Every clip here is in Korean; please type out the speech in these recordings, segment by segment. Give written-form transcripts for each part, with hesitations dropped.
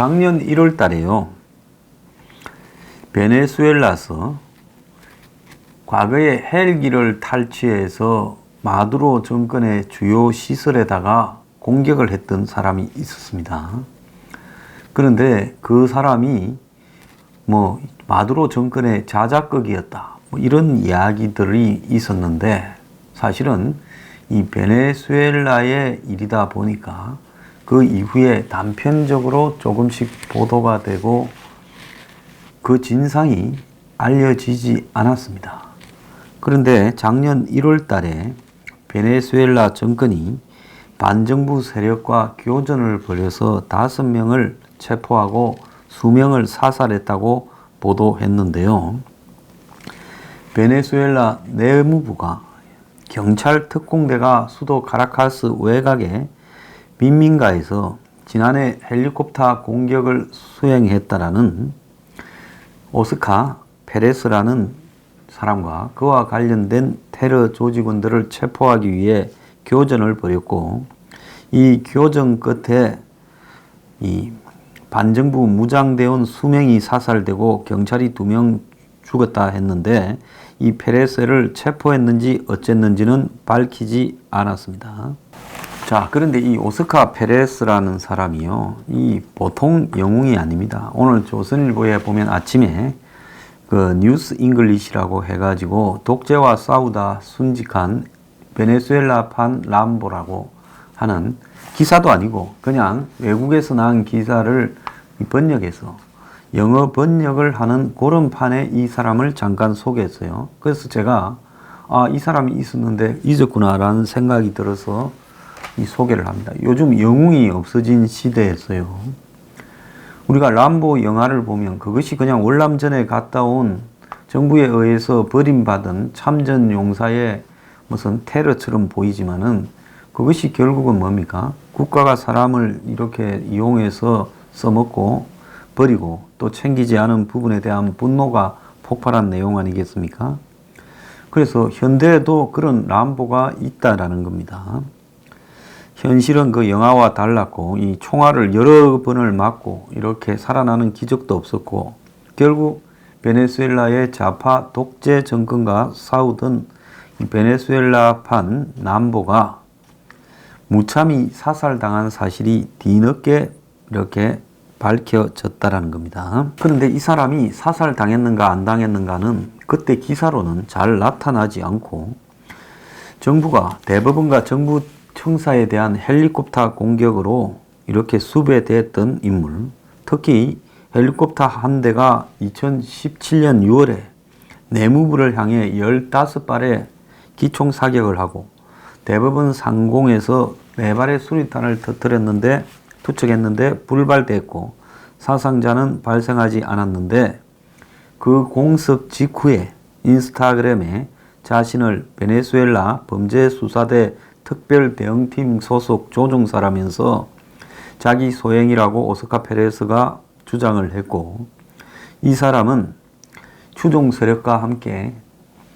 작년 1월 달에요. 베네수엘라에서 과거에 헬기를 탈취해서 마두로 정권의 주요 시설에다가 공격을 했던 사람이 있었습니다. 그런데 그 사람이 마두로 정권의 자작극이었다, 이런 이야기들이 있었는데, 사실은 이 베네수엘라의 일이다 보니까 그 이후에 단편적으로 조금씩 보도가 되고 그 진상이 알려지지 않았습니다. 그런데 작년 1월 달에 베네수엘라 정권이 반정부 세력과 교전을 벌여서 5명을 체포하고 수명을 사살했다고 보도했는데요. 베네수엘라 내무부가 경찰 특공대가 수도 카라카스 외곽의 빈민가에서 지난해 헬리콥터 공격을 수행했다라는 오스카 페레스라는 사람과 그와 관련된 테러 조직원들을 체포하기 위해 교전을 벌였고, 이 교전 끝에 이 반정부 무장대원 수명이 사살되고 경찰이 2명 죽었다 했는데, 이 페레스를 체포했는지 어쨌는지는 밝히지 않았습니다. 자, 그런데 이 오스카 페레스라는 사람이요, 이 보통 영웅이 아닙니다. 오늘 조선일보에 보면 아침에 그 뉴스 잉글리시라고 해가지고 독재와 싸우다 순직한 베네수엘라판 람보라고 하는 기사도 아니고 그냥 외국에서 나온 기사를 번역해서 영어 번역을 하는 그런 판에 이 사람을 잠깐 소개했어요. 그래서 제가 이 사람이 있었는데 잊었구나라는 생각이 들어서 이 소개를 합니다. 요즘 영웅이 없어진 시대였어요. 우리가 람보 영화를 보면 그것이 그냥 월남전에 갔다 온 정부에 의해서 버림받은 참전 용사의 무슨 테러처럼 보이지만은 그것이 결국은 뭡니까? 국가가 사람을 이렇게 이용해서 써먹고 버리고 또 챙기지 않은 부분에 대한 분노가 폭발한 내용 아니겠습니까? 그래서 현대에도 그런 람보가 있다라는 겁니다. 현실은 그 영화와 달랐고 이 총알을 여러 번을 맞고 이렇게 살아나는 기적도 없었고, 결국 베네수엘라의 좌파 독재 정권과 싸우던 이 베네수엘라판 람보가 무참히 사살당한 사실이 뒤늦게 이렇게 밝혀졌다라는 겁니다. 그런데 이 사람이 사살당했는가 안 당했는가는 그때 기사로는 잘 나타나지 않고, 정부가 대법원과 정부 청사에 대한 헬리콥터 공격으로 이렇게 수배됐던 인물, 특히 헬리콥터 한 대가 2017년 6월에 내무부를 향해 15발의 기총 사격을 하고 대법원 상공에서 4발의 수리탄을 터뜨렸는데 투척했는데 불발됐고 사상자는 발생하지 않았는데, 그 공습 직후에 인스타그램에 자신을 베네수엘라 범죄수사대 특별대응팀 소속 조종사라면서 자기 소행이라고 오스카 페레스가 주장을 했고, 이 사람은 추종 세력과 함께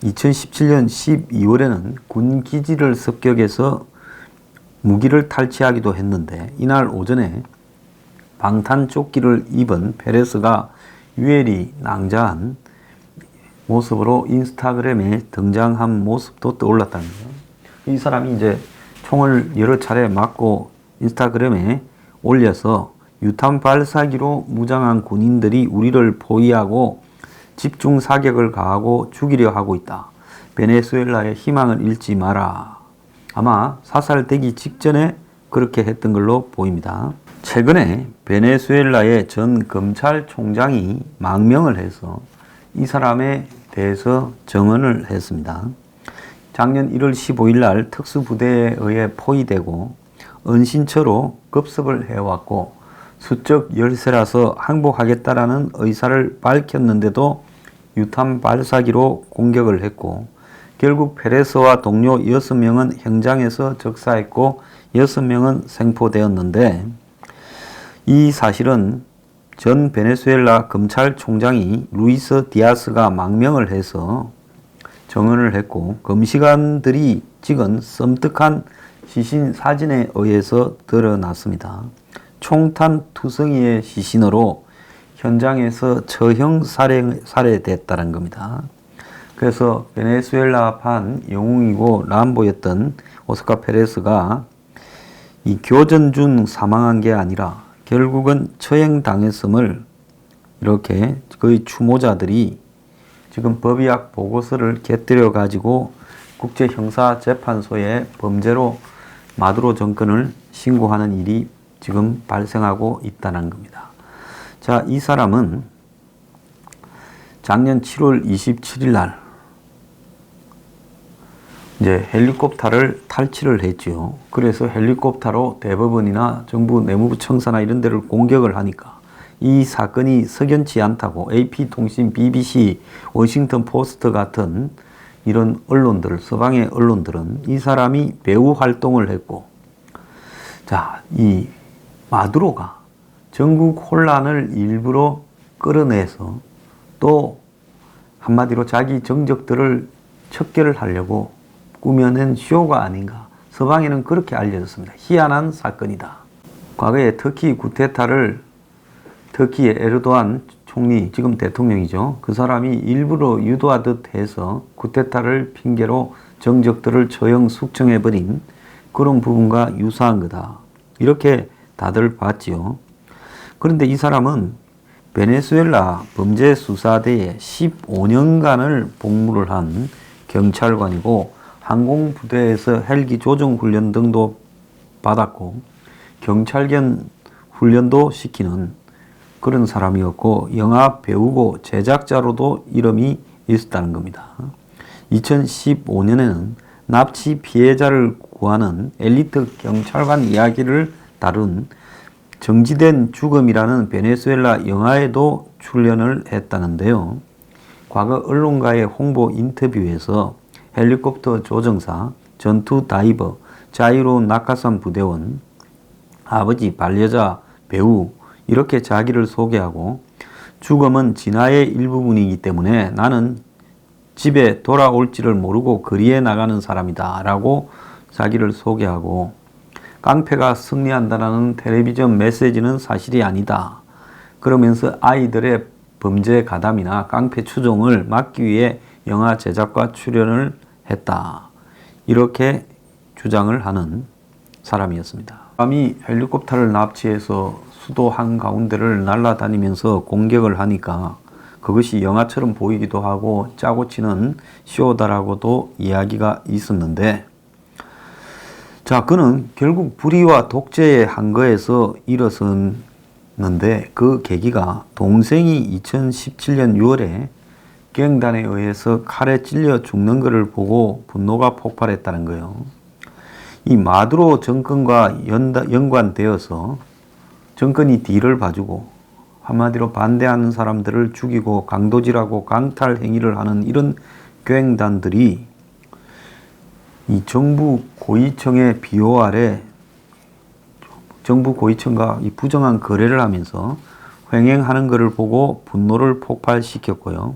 2017년 12월에는 군 기지를 습격해서 무기를 탈취하기도 했는데, 이날 오전에 방탄조끼를 입은 페레스가 유해리 낭자한 모습으로 인스타그램에 등장한 모습도 떠올랐다는 거예요. 이 사람이 이제 총을 여러 차례 맞고 인스타그램에 올려서 유탄 발사기로 무장한 군인들이 우리를 포위하고 집중 사격을 가하고 죽이려 하고 있다. 베네수엘라의 희망을 잃지 마라. 아마 사살되기 직전에 그렇게 했던 걸로 보입니다. 최근에 베네수엘라의 전 검찰총장이 망명을 해서 이 사람에 대해서 증언을 했습니다. 작년 1월 15일 날 특수부대에 의해 포위되고 은신처로 급습을 해왔고 수적 열세라서 항복하겠다라는 의사를 밝혔는데도 유탄 발사기로 공격을 했고, 결국 페레스와 동료 6명은 현장에서 적사했고 6명은 생포되었는데, 이 사실은 전 베네수엘라 검찰총장이 루이스 디아스가 망명을 해서 증언을 했고, 검시관들이 찍은 섬뜩한 시신 사진에 의해서 드러났습니다. 총탄 투성이의 시신으로 현장에서 처형 살해됐다는 겁니다. 그래서 베네수엘라판 영웅이고 람보였던 오스카 페레스가 이 교전 중 사망한 게 아니라 결국은 처형당했음을 이렇게 거의 추모자들이 지금 법의학 보고서를 곁들여 가지고 국제형사재판소에 범죄로 마두로 정권을 신고하는 일이 지금 발생하고 있다는 겁니다. 자, 이 사람은 작년 7월 27일 날 이제 헬리콥터를 탈취를 했죠. 그래서 헬리콥터로 대법원이나 정부 내무부 청사나 이런 데를 공격을 하니까 이 사건이 석연치 않다고 AP통신, BBC, 워싱턴 포스트 같은 이런 언론들, 서방의 언론들은 이 사람이 배우 활동을 했고, 자, 이 마두로가 전국 혼란을 일부러 끌어내서 또 한마디로 자기 정적들을 척결을 하려고 꾸며낸 쇼가 아닌가. 서방에는 그렇게 알려졌습니다. 희한한 사건이다. 과거에 터키 쿠데타를 터키의 에르도안 총리, 지금 대통령이죠. 그 사람이 일부러 유도하듯 해서 쿠데타를 핑계로 정적들을 처형 숙청해버린 그런 부분과 유사한 거다. 이렇게 다들 봤지요. 그런데 이 사람은 베네수엘라 범죄수사대에 15년간을 복무를 한 경찰관이고 항공부대에서 헬기 조종 훈련 등도 받았고 경찰견 훈련도 시키는 그런 사람이었고 영화 배우고 제작자로도 이름이 있었다는 겁니다. 2015년에는 납치 피해자를 구하는 엘리트 경찰관 이야기를 다룬 정지된 죽음이라는 베네수엘라 영화에도 출연을 했다는데요. 과거 언론과의 홍보 인터뷰에서 헬리콥터 조종사, 전투 다이버, 자유로운 낙하산 부대원, 아버지, 반려자, 배우 이렇게 자기를 소개하고 죽음은 진화의 일부분이기 때문에 나는 집에 돌아올지를 모르고 거리에 나가는 사람이다 라고 자기를 소개하고 깡패가 승리한다는 텔레비전 메시지는 사실이 아니다. 그러면서 아이들의 범죄 가담이나 깡패 추종을 막기 위해 영화 제작과 출연을 했다. 이렇게 주장을 하는 사람이었습니다. 사람이 헬리콥터를 납치해서 수도 한가운데를 날아다니면서 공격을 하니까 그것이 영화처럼 보이기도 하고 짜고 치는 쇼다라고도 이야기가 있었는데, 자, 그는 결국 불의와 독재의 한거에서 일어섰는데 그 계기가 동생이 2017년 6월에 갱단에 의해서 칼에 찔려 죽는 것을 보고 분노가 폭발했다는 거예요. 이 마두로 정권과 연관되어서 정권이 뒤를 봐주고 한마디로 반대하는 사람들을 죽이고 강도질하고 강탈 행위를 하는 이런 갱단들이 이 정부 고위층의 비호 아래 정부 고위층과 이 부정한 거래를 하면서 횡행하는 것을 보고 분노를 폭발시켰고요.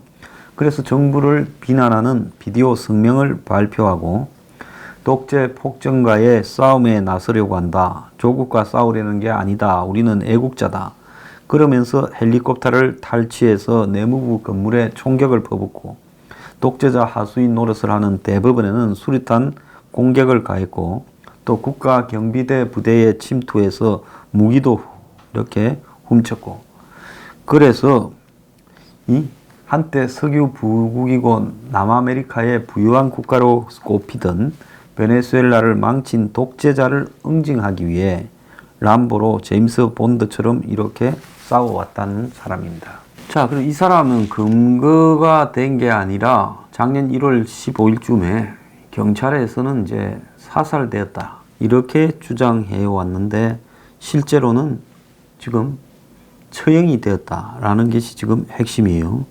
그래서 정부를 비난하는 비디오 성명을 발표하고 독재 폭정과의 싸움에 나서려고 한다. 조국과 싸우려는 게 아니다. 우리는 애국자다. 그러면서 헬리콥터를 탈취해서 내무부 건물에 총격을 퍼붓고 독재자 하수인 노릇을 하는 대법원에는 수류탄 공격을 가했고 또 국가경비대 부대에 침투해서 무기도 이렇게 훔쳤고, 그래서 이 한때 석유 부국이고 남아메리카의 부유한 국가로 꼽히던 베네수엘라를 망친 독재자를 응징하기 위해 람보로 제임스 본드처럼 이렇게 싸워왔다는 사람입니다. 자, 그리고 이 사람은 검거가 된 게 아니라 작년 1월 15일쯤에 경찰에서는 이제 사살되었다 이렇게 주장해 왔는데 실제로는 지금 처형이 되었다라는 것이 지금 핵심이에요.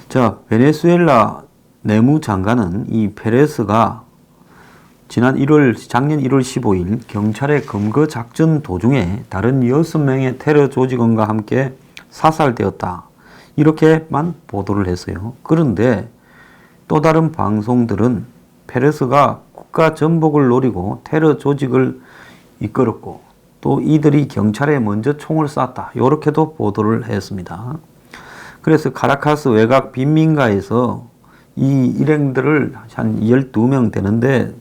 자, 베네수엘라 내무장관은 이 페레스가 작년 1월 15일 경찰의 검거 작전 도중에 다른 6명의 테러 조직원과 함께 사살되었다. 이렇게만 보도를 했어요. 그런데 또 다른 방송들은 페레스가 국가 전복을 노리고 테러 조직을 이끌었고 또 이들이 경찰에 먼저 총을 쐈다. 이렇게도 보도를 했습니다. 그래서 카라카스 외곽 빈민가에서 이 일행들을 한 12명 되는데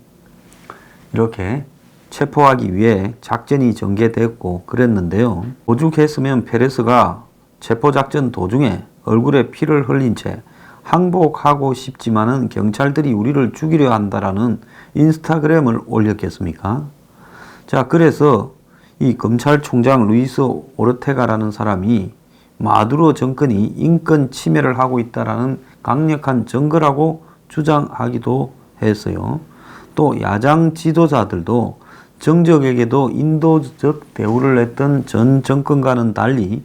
이렇게 체포하기 위해 작전이 전개됐고 그랬는데요. 오죽했으면 페레스가 체포작전 도중에 얼굴에 피를 흘린 채 항복하고 싶지만은 경찰들이 우리를 죽이려 한다라는 인스타그램을 올렸겠습니까? 자, 그래서 이 검찰총장 루이스 오르테가라는 사람이 마두로 정권이 인권 침해를 하고 있다라는 강력한 증거라고 주장하기도 했어요. 또 야당 지도자들도 정적에게도 인도적 대우를 했던 전 정권과는 달리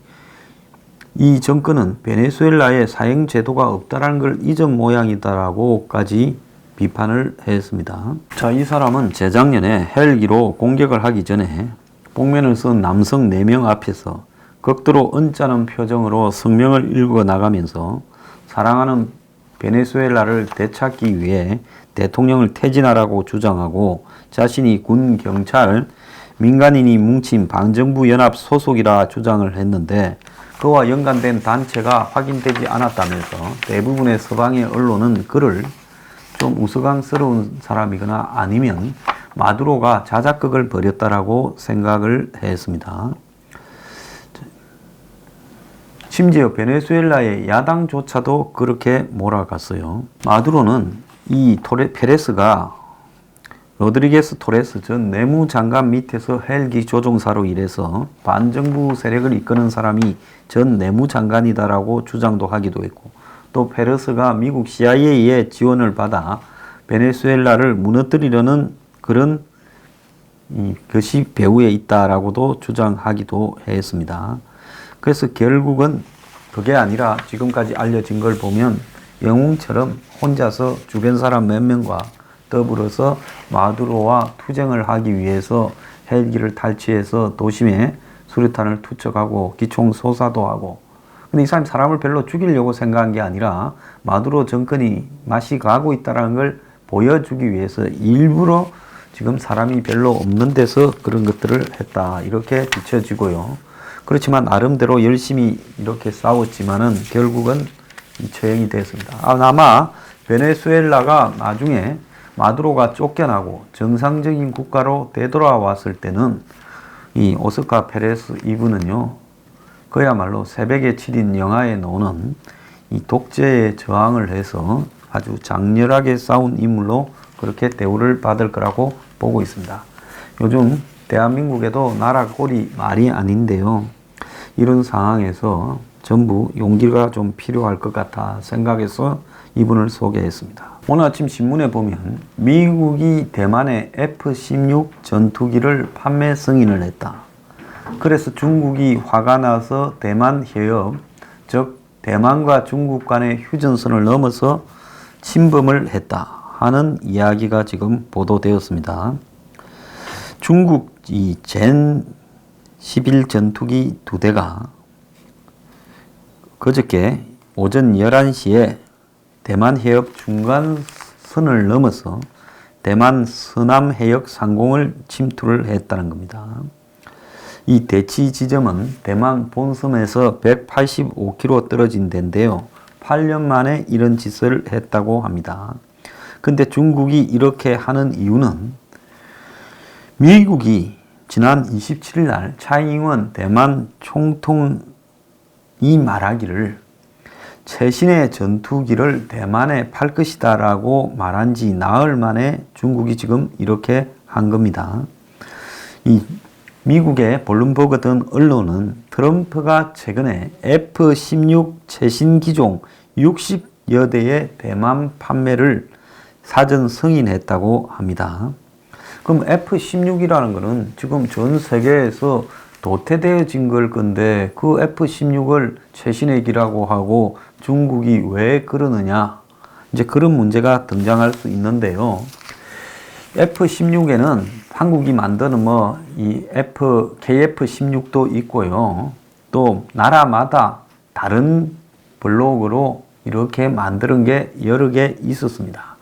이 정권은 베네수엘라에 사형 제도가 없다라는 걸 잊은 모양이다라고까지 비판을 했습니다. 자, 이 사람은 재작년에 헬기로 공격을 하기 전에 복면을 쓴 남성 4명 앞에서 극도로 언짢은 표정으로 성명을 읽어 나가면서 사랑하는 베네수엘라를 되찾기 위해 대통령을 퇴진하라고 주장하고 자신이 군, 경찰, 민간인이 뭉친 반정부 연합 소속이라 주장을 했는데 그와 연관된 단체가 확인되지 않았다면서 대부분의 서방의 언론은 그를 좀 우스꽝스러운 사람이거나 아니면 마두로가 자작극을 벌였다라고 생각을 했습니다. 심지어 베네수엘라의 야당조차도 그렇게 몰아갔어요. 마두로는 이 페레스가 로드리게스 토레스 전 내무장관 밑에서 헬기 조종사로 일해서 반정부 세력을 이끄는 사람이 전 내무장관이다라고 주장도 하기도 했고, 또 페레스가 미국 CIA의 지원을 받아 베네수엘라를 무너뜨리려는 그런 것이 배후에 있다라고도 주장하기도 했습니다. 그래서 결국은 그게 아니라 지금까지 알려진 걸 보면 영웅처럼 혼자서 주변 사람 몇 명과 더불어서 마두로와 투쟁을 하기 위해서 헬기를 탈취해서 도심에 수류탄을 투척하고 기총 소사도 하고, 근데 이 사람을 별로 죽이려고 생각한 게 아니라 마두로 정권이 맛이 가고 있다는 걸 보여주기 위해서 일부러 지금 사람이 별로 없는 데서 그런 것들을 했다, 이렇게 비춰지고요. 그렇지만 나름대로 열심히 이렇게 싸웠지만은 결국은 처형이 됐습니다. 아마 베네수엘라가 나중에 마두로가 쫓겨나고 정상적인 국가로 되돌아왔을 때는 이 오스카 페레스 이분은요, 그야말로 새벽의 7인 영화에 나오는 이 독재에 저항을 해서 아주 장렬하게 싸운 인물로 그렇게 대우를 받을 거라고 보고 있습니다. 요즘 대한민국에도 나라 꼴이 말이 아닌데요. 이런 상황에서 전부 용기가 좀 필요할 것 같아 생각해서 이분을 소개했습니다. 오늘 아침 신문에 보면 미국이 대만에 F-16 전투기를 판매 승인을 했다. 그래서 중국이 화가 나서 대만 해협, 즉 대만과 중국 간의 휴전선을 넘어서 침범을 했다 하는 이야기가 지금 보도되었습니다. 중국 이 젠 11 전투기 2대가 그저께 오전 11시에 대만 해협 중간선을 넘어서 대만 서남 해역 상공을 침투를 했다는 겁니다. 이 대치 지점은 대만 본섬에서 185km 떨어진 데인데요. 8년 만에 이런 짓을 했다고 합니다. 근데 중국이 이렇게 하는 이유는 미국이 지난 27일 날 차이잉원 대만 총통이 말하기를 최신의 전투기를 대만에 팔 것이다 라고 말한 지 나흘 만에 중국이 지금 이렇게 한 겁니다. 이 미국의 블룸버그 등 언론은 트럼프가 최근에 F-16 최신 기종 60여 대의 대만 판매를 사전 승인했다고 합니다. 그럼 F-16이라는 것은 지금 전 세계에서 도태되어진 걸 건데 그 F-16을 최신의 기라고 하고 중국이 왜 그러느냐, 이제 그런 문제가 등장할 수 있는데요. F-16에는 한국이 만드는 이 KF-16도 있고요. 또 나라마다 다른 블록으로 이렇게 만드는 게 여러 개 있었습니다.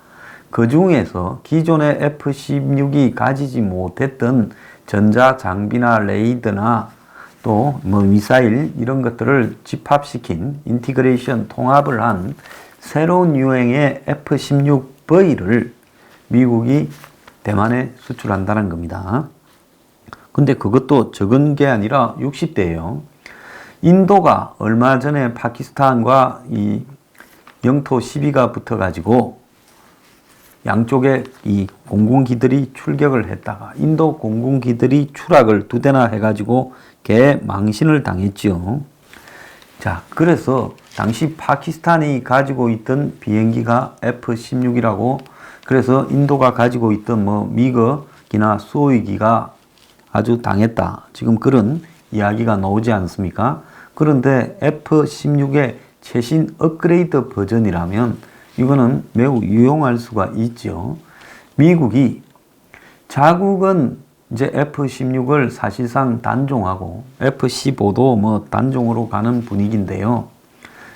그 중에서 기존의 F-16이 가지지 못했던 전자장비나 레이더나 또 뭐 미사일 이런 것들을 집합시킨 인티그레이션 통합을 한 새로운 유행의 F-16V를 미국이 대만에 수출한다는 겁니다. 근데 그것도 적은 게 아니라 60대예요. 인도가 얼마 전에 파키스탄과 이 영토 시비가 붙어가지고 양쪽에 이 공군기들이 출격을 했다가 인도 공군기들이 추락을 2대나 해가지고 개망신을 당했지요. 자, 그래서 당시 파키스탄이 가지고 있던 비행기가 F-16이라고, 그래서 인도가 가지고 있던 뭐 미그기나 수호위기가 아주 당했다. 지금 그런 이야기가 나오지 않습니까? 그런데 F-16의 최신 업그레이드 버전이라면 이거는 매우 유용할 수가 있죠. 미국이 자국은 이제 F-16을 사실상 단종하고 F-15도 뭐 단종으로 가는 분위기인데요.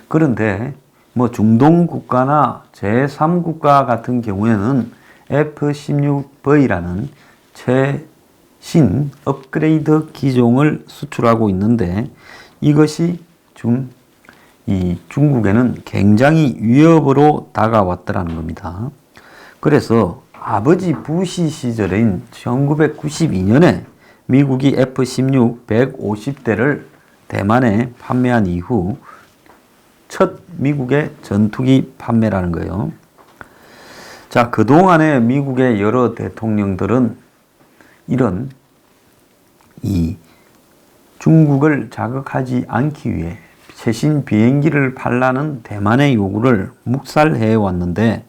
그런데 뭐 중동 국가나 제3국가 같은 경우에는 F-16V라는 최신 업그레이드 기종을 수출하고 있는데 이것이 이 중국에는 굉장히 위협으로 다가왔다는 겁니다. 그래서 아버지 부시 시절인 1992년에 미국이 F-16 150대를 대만에 판매한 이후 첫 미국의 전투기 판매라는 거예요. 자, 그동안에 미국의 여러 대통령들은 이런 이 중국을 자극하지 않기 위해 최신 비행기를 팔라는 대만의 요구를 묵살해 왔는데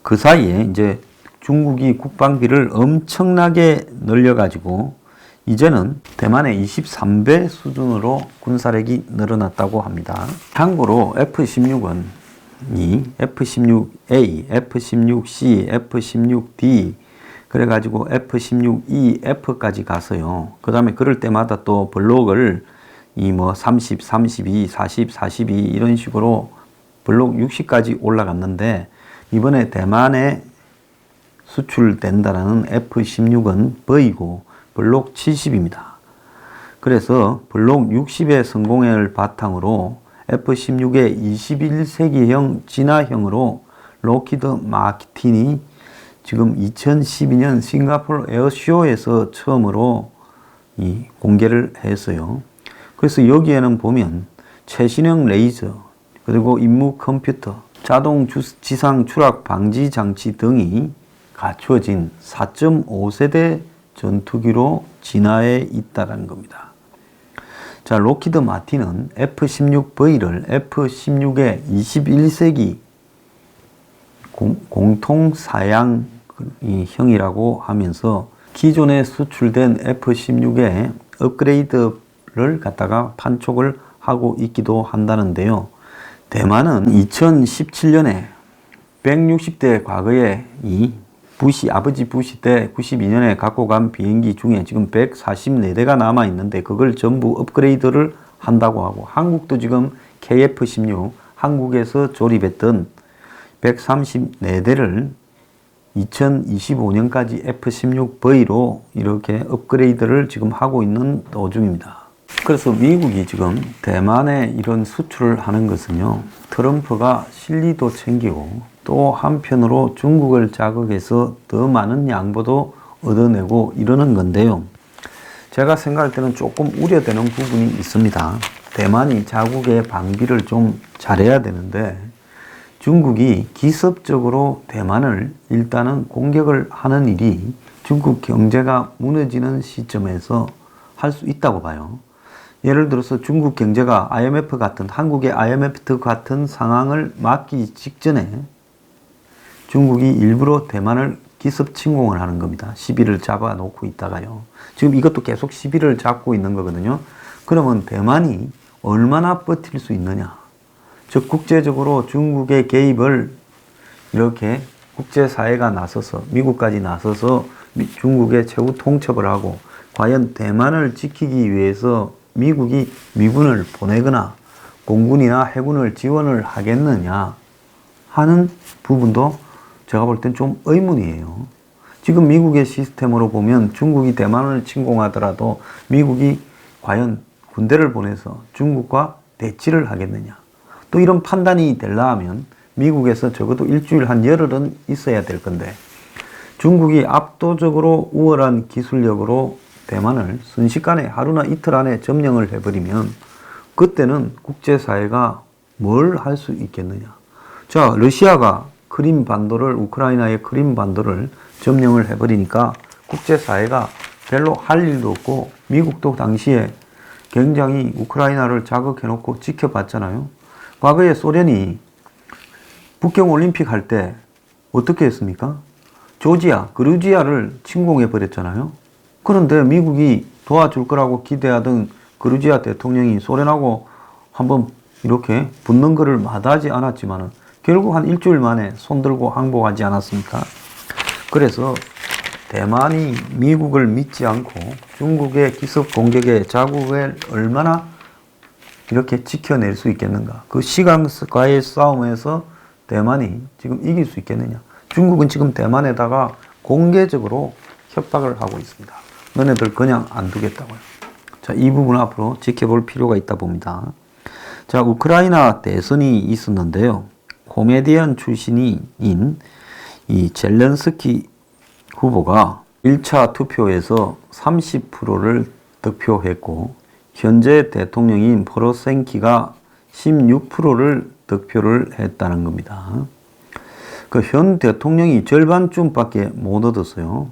그 사이에 이제 중국이 국방비를 엄청나게 늘려가지고 이제는 대만의 23배 수준으로 군사력이 늘어났다고 합니다. 참고로 F-16은 이 F-16A, F-16C, F-16D 그래가지고 F-16E, F까지 가서요. 그 다음에 그럴 때마다 또 블록을 이 뭐 30, 32, 40, 42 이런 식으로 블록 60까지 올라갔는데 이번에 대만에 수출된다는 F-16은 V고 블록 70입니다. 그래서 블록 60의 성공을 바탕으로 F-16의 21세기형 진화형으로 록히드 마틴이 지금 2012년 싱가포르 에어쇼에서 처음으로 이 공개를 했어요. 그래서 여기에는 보면 최신형 레이저, 그리고 임무 컴퓨터, 자동 지상 추락 방지 장치 등이 갖추어진 4.5세대 전투기로 진화해 있다는 겁니다. 자, 록히드 마틴은 F-16V를 F-16의 21세기 공통 사양형이라고 하면서 기존에 수출된 F-16의 업그레이드를 갖다가 판촉을 하고 있기도 한다는데요. 대만은 2017년에 160대 과거에 이 아버지 부시 때 92년에 갖고 간 비행기 중에 지금 144대가 남아 있는데 그걸 전부 업그레이드를 한다고 하고, 한국도 지금 KF-16 한국에서 조립했던 134대를 2025년까지 F-16V로 이렇게 업그레이드를 지금 하고 있는 도중입니다. 그래서 미국이 지금 대만에 이런 수출을 하는 것은요, 트럼프가 실리도 챙기고 또 한편으로 중국을 자극해서 더 많은 양보도 얻어내고 이러는 건데요. 제가 생각할 때는 조금 우려되는 부분이 있습니다. 대만이 자국의 방비를 좀 잘해야 되는데 중국이 기습적으로 대만을 일단은 공격을 하는 일이 중국 경제가 무너지는 시점에서 할 수 있다고 봐요. 예를 들어서 중국 경제가 IMF 같은, 한국의 IMF 같은 상황을 맞기 직전에 중국이 일부러 대만을 기습 침공을 하는 겁니다. 시비를 잡아놓고 있다가요. 지금 이것도 계속 시비를 잡고 있는 거거든요. 그러면 대만이 얼마나 버틸 수 있느냐. 즉 국제적으로 중국의 개입을 이렇게 국제사회가 나서서, 미국까지 나서서 중국의 최후 통첩을 하고 과연 대만을 지키기 위해서 미국이 미군을 보내거나 공군이나 해군을 지원을 하겠느냐 하는 부분도 제가 볼 땐 좀 의문이에요. 지금 미국의 시스템으로 보면 중국이 대만을 침공하더라도 미국이 과연 군대를 보내서 중국과 대치를 하겠느냐. 또 이런 판단이 되려면 미국에서 적어도 일주일 한 열흘은 있어야 될 건데 중국이 압도적으로 우월한 기술력으로 대만을 순식간에 하루나 이틀 안에 점령을 해버리면 그때는 국제사회가 뭘 할 수 있겠느냐. 자, 러시아가 우크라이나의 크림 반도를 점령을 해버리니까 국제사회가 별로 할 일도 없고 미국도 당시에 굉장히 우크라이나를 자극해놓고 지켜봤잖아요. 과거에 소련이 북경 올림픽 할 때 어떻게 했습니까? 그루지아를 침공해버렸잖아요. 그런데 미국이 도와줄 거라고 기대하던 그루지아 대통령이 소련하고 한번 이렇게 붙는 거를 마다하지 않았지만은 결국 한 일주일 만에 손들고 항복하지 않았습니까? 그래서 대만이 미국을 믿지 않고 중국의 기습 공격에 자국을 얼마나 이렇게 지켜낼 수 있겠는가. 그 시간과의 싸움에서 대만이 지금 이길 수 있겠느냐. 중국은 지금 대만에다가 공개적으로 협박을 하고 있습니다. 너네들 그냥 안 두겠다고요. 자, 이 부분 앞으로 지켜볼 필요가 있다 봅니다. 자, 우크라이나 대선이 있었는데요. 코미디언 출신인 이 젤렌스키 후보가 1차 투표에서 30%를 득표했고 현재 대통령인 포로셴키가 16%를 득표를 했다는 겁니다. 그 현 대통령이 절반쯤밖에 못 얻었어요.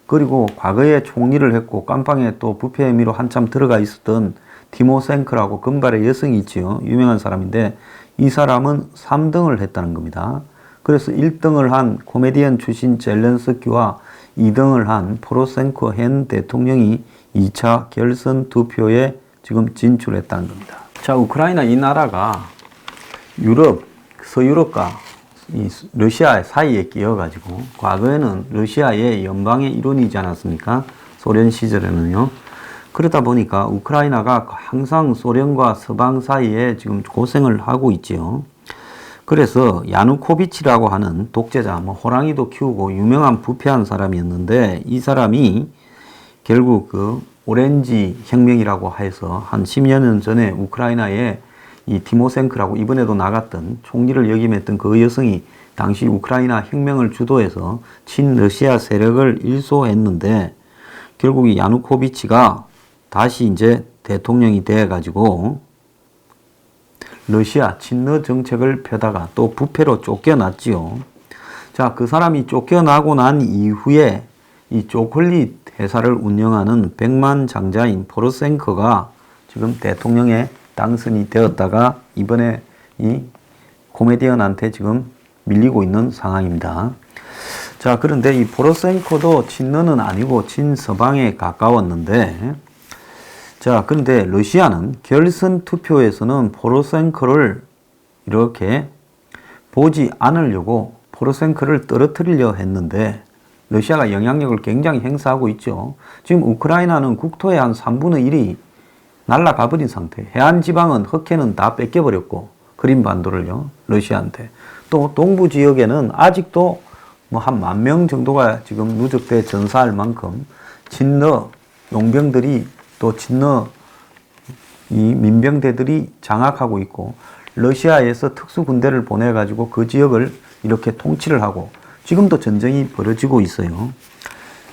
그리고 과거에 총리를 했고 깜빵에 또 부패 혐의로 한참 들어가 있었던 티모셴크라고 금발의 여성이 있지요. 유명한 사람인데 이 사람은 3등을 했다는 겁니다. 그래서 1등을 한 코미디언 출신 젤렌스키와 2등을 한 포로셴코 현 대통령이 2차 결선 투표에 지금 진출했다는 겁니다. 자, 우크라이나 이 나라가 서유럽과 이 러시아 사이에 끼어가지고 과거에는 러시아의 연방의 일원이지 않았습니까? 소련 시절에는요. 그러다 보니까 우크라이나가 항상 소련과 서방 사이에 지금 고생을 하고 있지요. 그래서 야누코비치라고 하는 독재자, 호랑이도 키우고 유명한 부패한 사람이었는데 이 사람이 결국 그 오렌지 혁명이라고 해서 한 10여 년 전에 우크라이나에 이 티모셴크라고 이번에도 나갔던 총리를 역임했던 그 여성이 당시 우크라이나 혁명을 주도해서 친러시아 세력을 일소했는데 결국 이 야누코비치가 다시 이제 대통령이 돼가지고 러시아 친러 정책을 펴다가 또 부패로 쫓겨났지요. 자, 그 사람이 쫓겨나고 난 이후에 이 초콜릿 회사를 운영하는 백만장자인 포로셴코가 지금 대통령에 당선이 되었다가 이번에 이 코미디언한테 지금 밀리고 있는 상황입니다. 자, 그런데 이 포로셴코도 친러는 아니고 친서방에 가까웠는데 자, 그런데 러시아는 결선 투표에서는 포로셴코를 이렇게 보지 않으려고 포로셴코를 떨어뜨리려 했는데 러시아가 영향력을 굉장히 행사하고 있죠. 지금 우크라이나는 국토의 한 3분의 1이 날아가 버린 상태. 해안지방은 흑해는 다 뺏겨버렸고 크림 반도를요. 러시아한테. 또 동부 지역에는 아직도 한 10,000명 정도가 지금 누적돼 전사할 만큼 친러 용병들이 또 친러 이 민병대들이 장악하고 있고 러시아에서 특수군대를 보내가지고 그 지역을 이렇게 통치를 하고 지금도 전쟁이 벌어지고 있어요.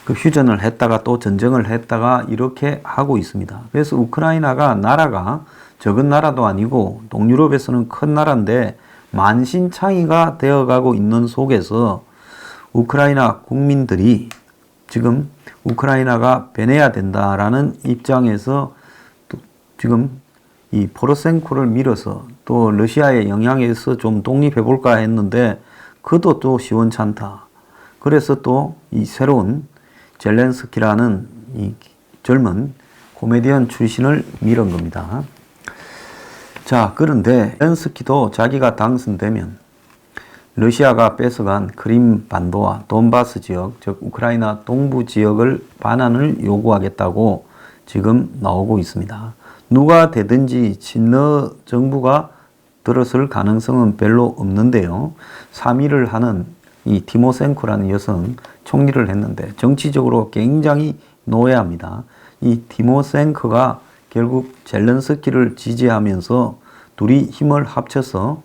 그 휴전을 했다가 또 전쟁을 했다가 이렇게 하고 있습니다. 그래서 우크라이나가 나라가 적은 나라도 아니고 동유럽에서는 큰 나라인데 만신창이가 되어가고 있는 속에서 우크라이나 국민들이 지금 우크라이나가 변해야 된다라는 입장에서 지금 이 포로셴코를 밀어서 또 러시아의 영향에서 좀 독립해볼까 했는데 그도 또 시원찮다. 그래서 또 이 새로운 젤렌스키라는 이 젊은 코미디언 출신을 밀은 겁니다. 자, 그런데 젤렌스키도 자기가 당선되면 러시아가 뺏어간 크림 반도와 돈바스 지역, 즉 우크라이나 동부 지역을 반환을 요구하겠다고 지금 나오고 있습니다. 누가 되든지 친러 정부가 들어설 가능성은 별로 없는데요. 3위를 하는 이 티모셴코라는 여성 총리를 했는데 정치적으로 굉장히 노예합니다. 이 티모셴코가 결국 젤렌스키를 지지하면서 둘이 힘을 합쳐서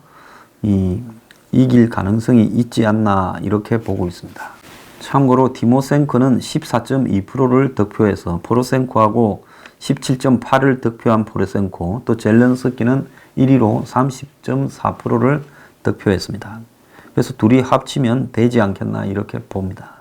이길 가능성이 있지 않나 이렇게 보고 있습니다. 참고로 티모셴코는 14.2%를 득표해서 포로셴코하고 17.8을 득표한 포로셴코, 또 젤렌스키는 1위로 30.4%를 득표했습니다. 그래서 둘이 합치면 되지 않겠나 이렇게 봅니다.